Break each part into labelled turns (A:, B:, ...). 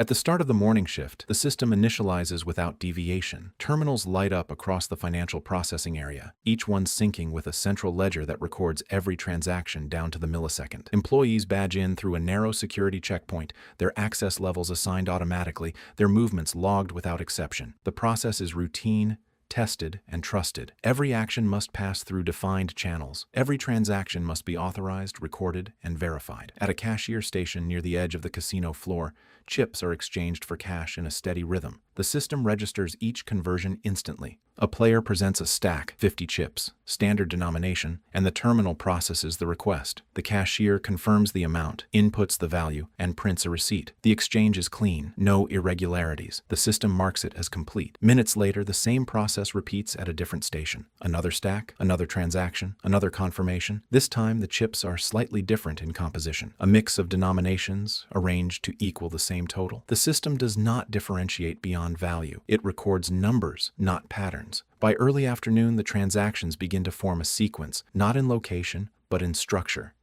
A: At the start of the morning shift, the system initializes without deviation. Terminals light up across the financial processing area, each one syncing with a central ledger that records every transaction down to the millisecond. Employees badge in through a narrow security checkpoint, their access levels assigned automatically, their movements logged without exception. The process is routine, tested, and trusted. Every action must pass through defined channels. Every transaction must be authorized, recorded, and verified. At a cashier station near the edge of the casino floor, chips are exchanged for cash in a steady rhythm. The system registers each conversion instantly. A player presents a stack, 50 chips, standard denomination, and the terminal processes the request. The cashier confirms the amount, inputs the value, and prints a receipt. The exchange is clean, no irregularities. The system marks it as complete. Minutes later, the same process repeats at a different station. Another stack, another transaction, another confirmation. This time, the chips are slightly different in composition, a mix of denominations arranged to equal the same total. The system does not differentiate beyond value. It records numbers, not patterns. By early afternoon, the transactions begin to form a sequence, not in location, but in structure.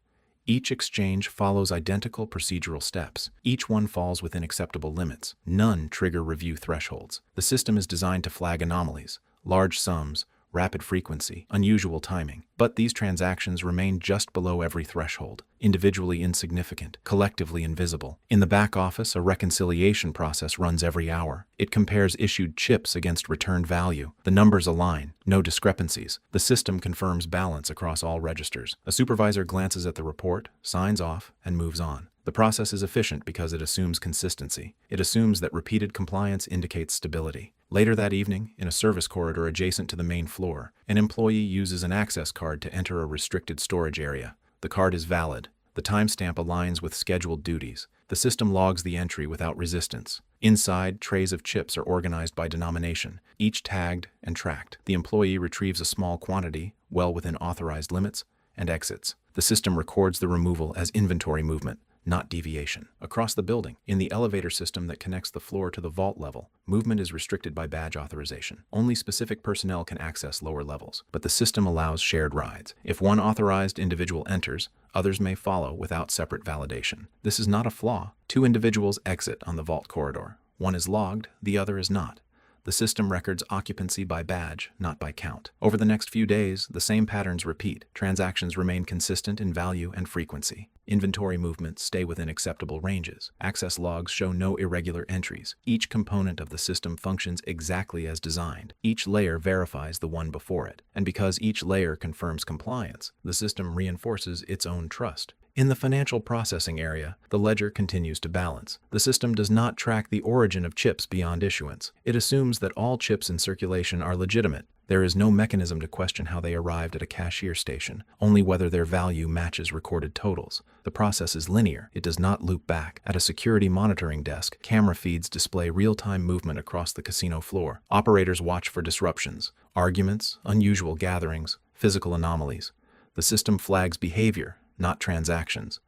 A: Each exchange follows identical procedural steps. Each one falls within acceptable limits. None trigger review thresholds. The system is designed to flag anomalies, large sums, rapid frequency, unusual timing. But these transactions remain just below every threshold, individually insignificant, collectively invisible. In the back office, a reconciliation process runs every hour. It compares issued chips against returned value. The numbers align, no discrepancies. The system confirms balance across all registers. A supervisor glances at the report, signs off, and moves on. The process is efficient because it assumes consistency. It assumes that repeated compliance indicates stability. Later that evening, in a service corridor adjacent to the main floor, an employee uses an access card to enter a restricted storage area. The card is valid. The timestamp aligns with scheduled duties. The system logs the entry without resistance. Inside, trays of chips are organized by denomination, each tagged and tracked. The employee retrieves a small quantity, well within authorized limits, and exits. The system records the removal as inventory movement, not deviation. Across the building, in the elevator system that connects the floor to the vault level, movement is restricted by badge authorization. Only specific personnel can access lower levels, but the system allows shared rides. If one authorized individual enters, others may follow without separate validation. This is not a flaw. Two individuals exit on the vault corridor. One is logged, the other is not. The system records occupancy by badge, not by count. Over the next few days, the same patterns repeat. Transactions remain consistent in value and frequency. Inventory movements stay within acceptable ranges. Access logs show no irregular entries. Each component of the system functions exactly as designed. Each layer verifies the one before it. And because each layer confirms compliance, the system reinforces its own trust. In the financial processing area, the ledger continues to balance. The system does not track the origin of chips beyond issuance. It assumes that all chips in circulation are legitimate. There is no mechanism to question how they arrived at a cashier station, only whether their value matches recorded totals. The process is linear. It does not loop back. At a security monitoring desk, camera feeds display real-time movement across the casino floor. Operators watch for disruptions, arguments, unusual gatherings, physical anomalies. The system flags behavior, not transactions.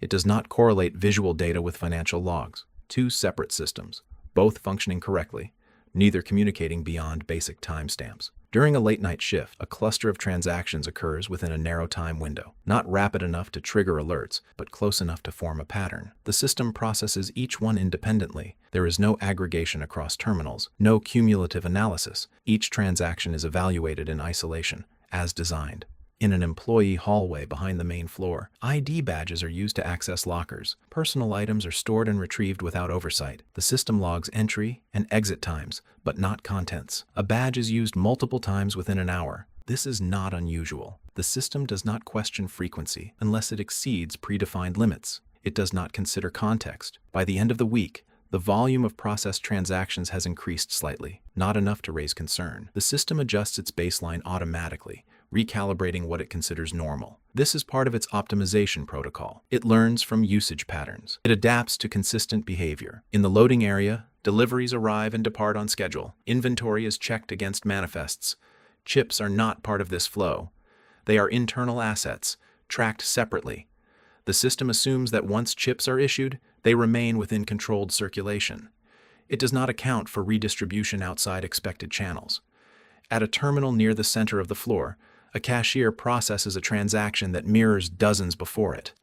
A: It does not correlate visual data with financial logs. Two separate systems, both functioning correctly, neither communicating beyond basic timestamps. During a late-night shift, a cluster of transactions occurs within a narrow time window, not rapid enough to trigger alerts, but close enough to form a pattern. The system processes each one independently. There is no aggregation across terminals, no cumulative analysis. Each transaction is evaluated in isolation, as designed. In an employee hallway behind the main floor, ID badges are used to access lockers. Personal items are stored and retrieved without oversight. The system logs entry and exit times, but not contents. A badge is used multiple times within an hour. This is not unusual. The system does not question frequency unless it exceeds predefined limits. It does not consider context. By the end of the week, the volume of processed transactions has increased slightly, not enough to raise concern. The system adjusts its baseline automatically, recalibrating what it considers normal. This is part of its optimization protocol. It learns from usage patterns. It adapts to consistent behavior. In the loading area, deliveries arrive and depart on schedule. Inventory is checked against manifests. Chips are not part of this flow. They are internal assets, tracked separately. The system assumes that once chips are issued, they remain within controlled circulation. It does not account for redistribution outside expected channels. At a terminal near the center of the floor, a cashier processes a transaction that mirrors dozens before it.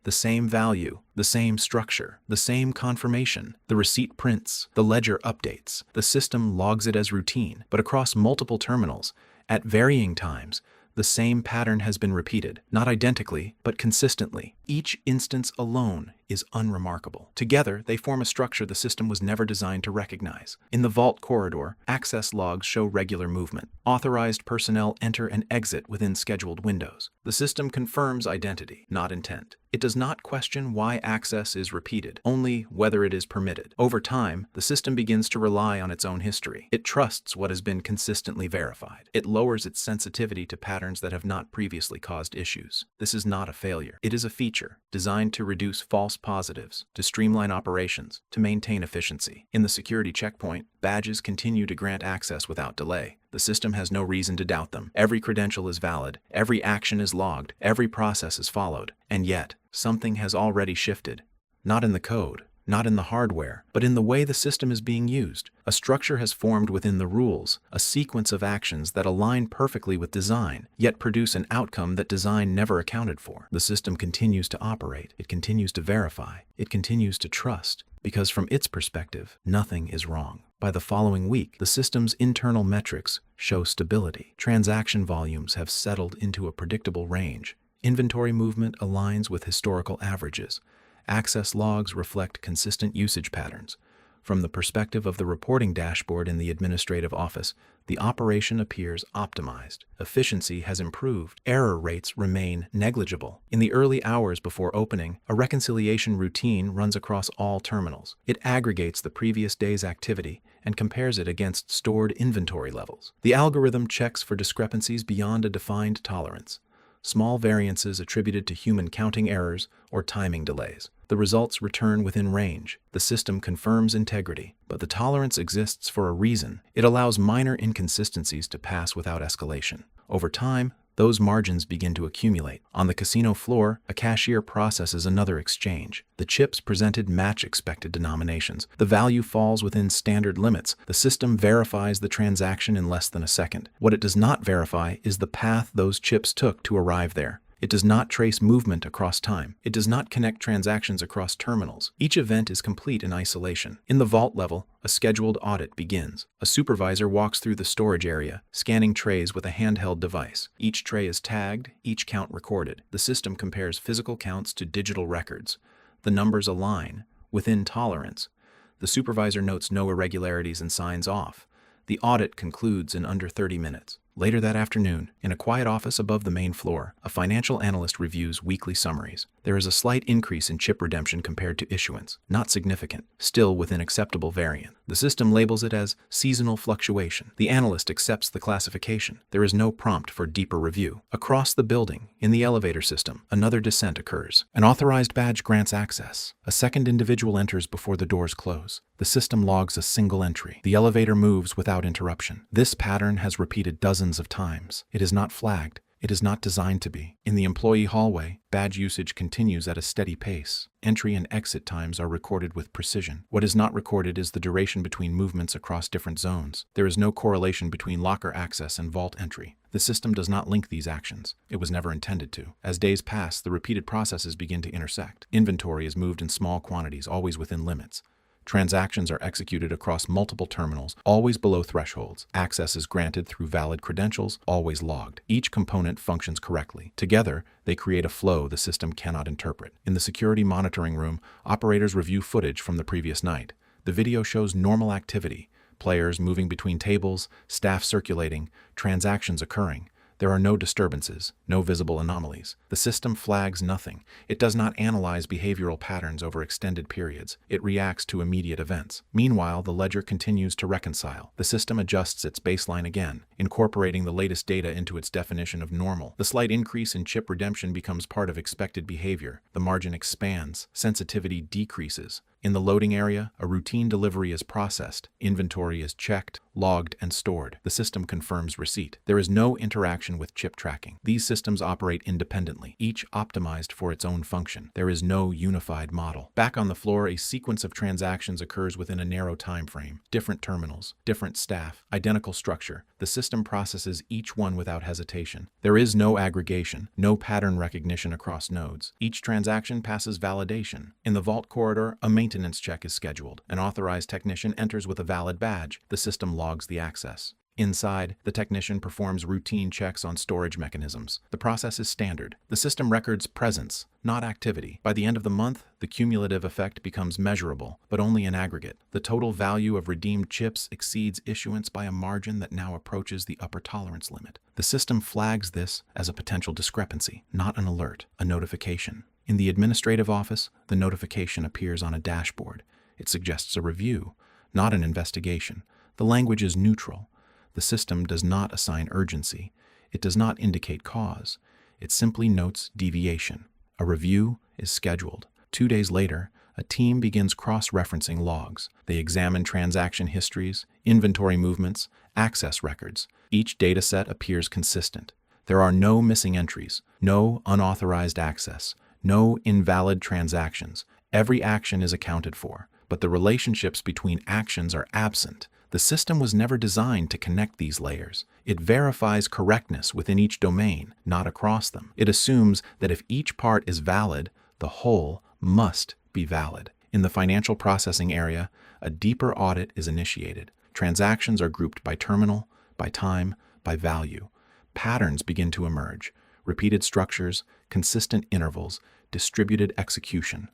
A: The same value, the same structure, the same confirmation. The receipt prints, the ledger updates. The system logs it as routine, but across multiple terminals, at varying times, the same pattern has been repeated, not identically, but consistently. Each instance alone is unremarkable. Together, they form a structure the system was never designed to recognize. In the vault corridor, access logs show regular movement. Authorized personnel enter and exit within scheduled windows. The system confirms identity, not intent. It does not question why access is repeated, only whether it is permitted. Over time, the system begins to rely on its own history. It trusts what has been consistently verified. It lowers its sensitivity to patterns that have not previously caused issues. This is not a failure. It is a feature designed to reduce false positives, to streamline operations, to maintain efficiency. In the security checkpoint, badges continue to grant access without delay. The system has no reason to doubt them. Every credential is valid, every action is logged, every process is followed. And yet, something has already shifted. Not in the code, not in the hardware, but in the way the system is being used. A structure has formed within the rules, a sequence of actions that align perfectly with design, yet produce an outcome that design never accounted for. The system continues to operate, it continues to verify, it continues to trust, because from its perspective, nothing is wrong. By the following week, the system's internal metrics show stability. Transaction volumes have settled into a predictable range. Inventory movement aligns with historical averages. Access logs reflect consistent usage patterns. From the perspective of the reporting dashboard in the administrative office, the operation appears optimized. Efficiency has improved. Error rates remain negligible. In the early hours before opening, a reconciliation routine runs across all terminals. It aggregates the previous day's activity and compares it against stored inventory levels. The algorithm checks for discrepancies beyond a defined tolerance. Small variances attributed to human counting errors or timing delays. The results return within range. The system confirms integrity, but the tolerance exists for a reason. It allows minor inconsistencies to pass without escalation. Over time, those margins begin to accumulate. On the casino floor, a cashier processes another exchange. The chips presented match expected denominations. The value falls within standard limits. The system verifies the transaction in less than a second. What it does not verify is the path those chips took to arrive there. It does not trace movement across time. It does not connect transactions across terminals. Each event is complete in isolation. In the vault level, a scheduled audit begins. A supervisor walks through the storage area, scanning trays with a handheld device. Each tray is tagged, each count recorded. The system compares physical counts to digital records. The numbers align, within tolerance. The supervisor notes no irregularities and signs off. The audit concludes in under 30 minutes. Later that afternoon, in a quiet office above the main floor, a financial analyst reviews weekly summaries. There is a slight increase in chip redemption compared to issuance, not significant, still within acceptable variance. The system labels it as seasonal fluctuation. The analyst accepts the classification. There is no prompt for deeper review. Across the building, in the elevator system, another descent occurs. An authorized badge grants access. A second individual enters before the doors close. The system logs a single entry. The elevator moves without interruption. This pattern has repeated dozens of times. It is not flagged. It is not designed to be. In the employee hallway, badge usage continues at a steady pace. Entry and exit times are recorded with precision. What is not recorded is the duration between movements across different zones. There is no correlation between locker access and vault entry. The system does not link these actions. It was never intended to. As days pass, the repeated processes begin to intersect. Inventory is moved in small quantities, always within limits. Transactions are executed across multiple terminals, always below thresholds. Access is granted through valid credentials, always logged. Each component functions correctly. Together, they create a flow the system cannot interpret. In the security monitoring room, operators review footage from the previous night. The video shows normal activity, players moving between tables, staff circulating, transactions occurring. There are no disturbances, no visible anomalies. The system flags nothing. It does not analyze behavioral patterns over extended periods. It reacts to immediate events. Meanwhile, the ledger continues to reconcile. The system adjusts its baseline again, incorporating the latest data into its definition of normal. The slight increase in chip redemption becomes part of expected behavior. The margin expands. Sensitivity decreases. In the loading area, a routine delivery is processed, inventory is checked, logged, and stored. The system confirms receipt. There is no interaction with chip tracking. These systems operate independently, each optimized for its own function. There is no unified model. Back on the floor, a sequence of transactions occurs within a narrow time frame. Different terminals, different staff, identical structure. The system processes each one without hesitation. There is no aggregation, no pattern recognition across nodes. Each transaction passes validation. In the vault corridor, a maintenance check is scheduled. An authorized technician enters with a valid badge. The system logs the access. Inside, the technician performs routine checks on storage mechanisms. The process is standard. The system records presence, not activity. By the end of the month, the cumulative effect becomes measurable, but only in aggregate. The total value of redeemed chips exceeds issuance by a margin that now approaches the upper tolerance limit. The system flags this as a potential discrepancy, not an alert, a notification. In the administrative office, the notification appears on a dashboard. It suggests a review, not an investigation. The language is neutral. The system does not assign urgency. It does not indicate cause. It simply notes deviation. A review is scheduled. 2 days later, a team begins cross-referencing logs. They examine transaction histories, inventory movements, access records. Each dataset appears consistent. There are no missing entries, no unauthorized access, no invalid transactions. Every action is accounted for, but the relationships between actions are absent. The system was never designed to connect these layers. It verifies correctness within each domain, not across them. It assumes that if each part is valid, the whole must be valid. In the financial processing area, a deeper audit is initiated. Transactions are grouped by terminal, by time, by value. Patterns begin to emerge. Repeated structures, consistent intervals, distributed execution.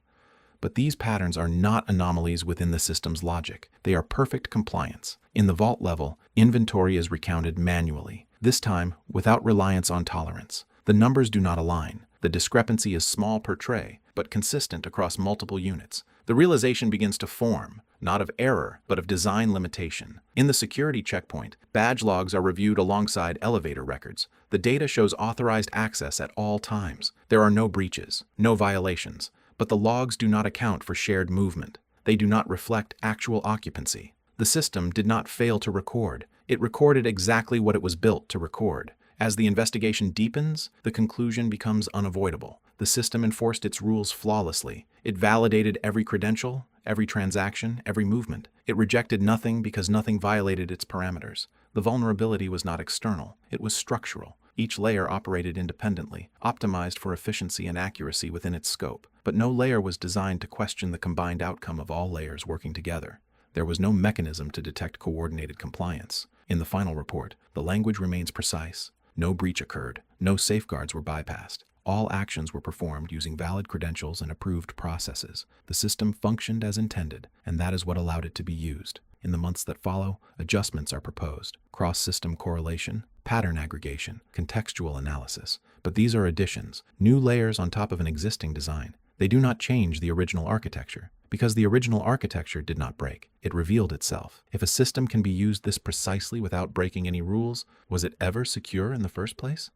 A: But these patterns are not anomalies within the system's logic. They are perfect compliance. In the vault level, inventory is recounted manually, this time without reliance on tolerance. The numbers do not align. The discrepancy is small per tray, but consistent across multiple units. The realization begins to form, not of error, but of design limitation. In the security checkpoint, badge logs are reviewed alongside elevator records. The data shows authorized access at all times. There are no breaches, no violations. But the logs do not account for shared movement. They do not reflect actual occupancy. The system did not fail to record. It recorded exactly what it was built to record. As the investigation deepens, the conclusion becomes unavoidable. The system enforced its rules flawlessly. It validated every credential, every transaction, every movement. It rejected nothing because nothing violated its parameters. The vulnerability was not external. It was structural. Each layer operated independently, optimized for efficiency and accuracy within its scope. But no layer was designed to question the combined outcome of all layers working together. There was no mechanism to detect coordinated compliance. In the final report, the language remains precise. No breach occurred. No safeguards were bypassed. All actions were performed using valid credentials and approved processes. The system functioned as intended, and that is what allowed it to be used. In the months that follow, adjustments are proposed. Cross-system correlation, pattern aggregation, contextual analysis. But these are additions, new layers on top of an existing design. They do not change the original architecture, because the original architecture did not break. It revealed itself. If a system can be used this precisely without breaking any rules, was it ever secure in the first place?